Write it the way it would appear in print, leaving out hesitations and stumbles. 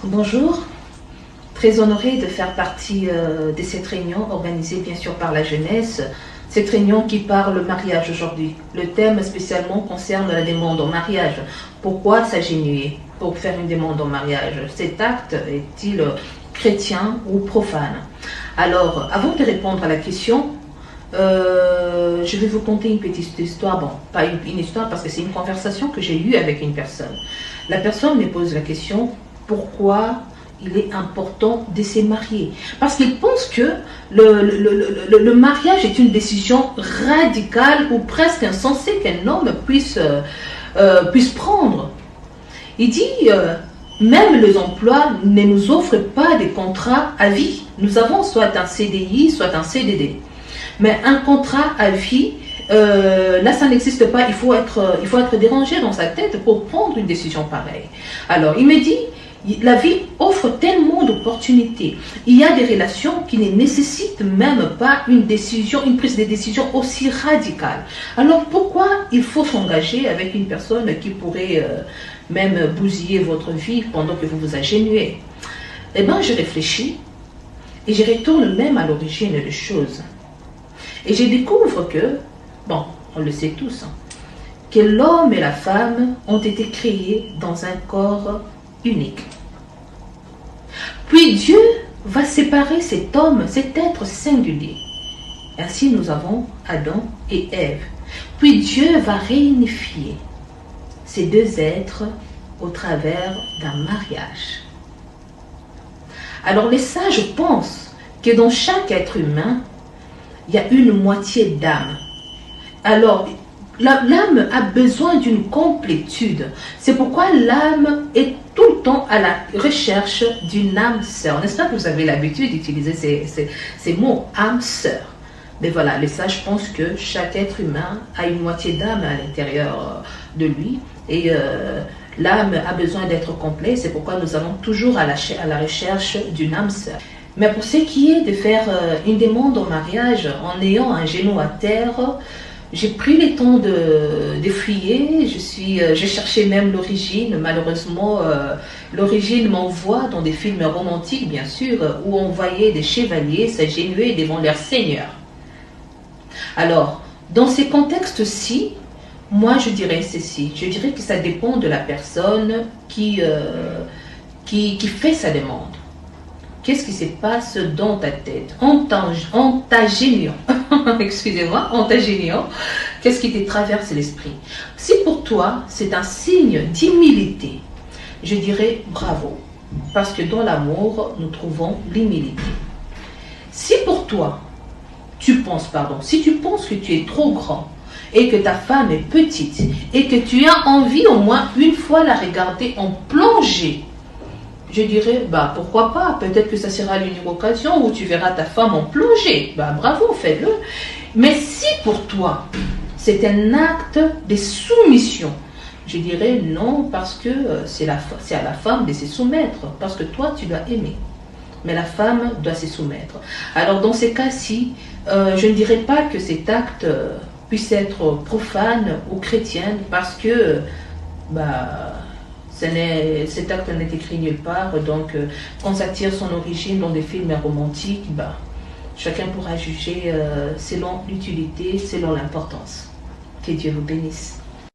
Bonjour, très honorée de faire partie de cette réunion organisée bien sûr par la jeunesse. Cette réunion qui parle mariage aujourd'hui. Le thème spécialement concerne la demande en mariage. Pourquoi s'agenouiller pour faire une demande en mariage? Cet acte est-il chrétien ou profane? Alors, avant de répondre à la question, je vais vous conter une petite histoire. Bon, pas une histoire parce que c'est une conversation que j'ai eue avec une personne. La personne me pose la question, pourquoi il est important de se marier? Parce qu'il pense que le mariage est une décision radicale ou presque insensée qu'un homme puisse prendre. Il dit, même les emplois ne nous offrent pas des contrats à vie. Nous avons soit un CDI, soit un CDD. Mais un contrat à vie, là, ça n'existe pas. Il faut être dérangé dans sa tête pour prendre une décision pareille. Alors, il me dit, la vie offre tellement d'opportunités. Il y a des relations qui ne nécessitent même pas une prise de décision aussi radicale. Alors, pourquoi il faut s'engager avec une personne qui pourrait même bousiller votre vie pendant que vous vous agenouillez? Eh bien, je réfléchis et je retourne même à l'origine des choses. Et je découvre que, bon, on le sait tous, que l'homme et la femme ont été créés dans un corps unique. Puis Dieu va séparer cet homme, cet être singulier. Ainsi nous avons Adam et Ève. Puis Dieu va réunifier ces deux êtres au travers d'un mariage. Alors les sages pensent que dans chaque être humain, il y a une moitié d'âme. Alors, l'âme a besoin d'une complétude. C'est pourquoi l'âme est tout le temps à la recherche d'une âme sœur. N'est-ce pas que vous avez l'habitude d'utiliser ces mots, âme sœur? Mais voilà, les sages pensent que chaque être humain a une moitié d'âme à l'intérieur de lui. Et l'âme a besoin d'être complète. C'est pourquoi nous allons toujours à la recherche d'une âme sœur. Mais pour ce qui est de faire une demande en mariage en ayant un genou à terre, j'ai pris le temps de fouiller. J'ai cherché même l'origine. Malheureusement, l'origine m'envoie dans des films romantiques, bien sûr, où on voyait des chevaliers s'agenouiller devant leur seigneur. Alors, dans ces contextes-ci, moi je dirais ceci. Je dirais que ça dépend de la personne qui fait sa demande. Qu'est-ce qui se passe dans ta tête en t'agenouillant? Excusez-moi, en t'agenouillant, qu'est-ce qui te traverse l'esprit? Si pour toi, c'est un signe d'humilité, je dirais bravo. Parce que dans l'amour, nous trouvons l'humilité. Si pour toi, si tu penses que tu es trop grand et que ta femme est petite et que tu as envie au moins une fois la regarder en plongée, je dirais, bah pourquoi pas, peut-être que ça sera l'unique occasion où tu verras ta femme en plongée. Bah bravo, fais-le. Mais si pour toi, c'est un acte de soumission, je dirais non, parce que c'est à la femme de se soumettre, parce que toi, tu dois aimer. Mais la femme doit se soumettre. Alors dans ces cas-ci, je ne dirais pas que cet acte puisse être profane ou chrétien, parce que, cet acte n'est écrit nulle part, donc quand ça tire son origine dans des films romantiques, chacun pourra juger selon l'utilité, selon l'importance. Que Dieu vous bénisse.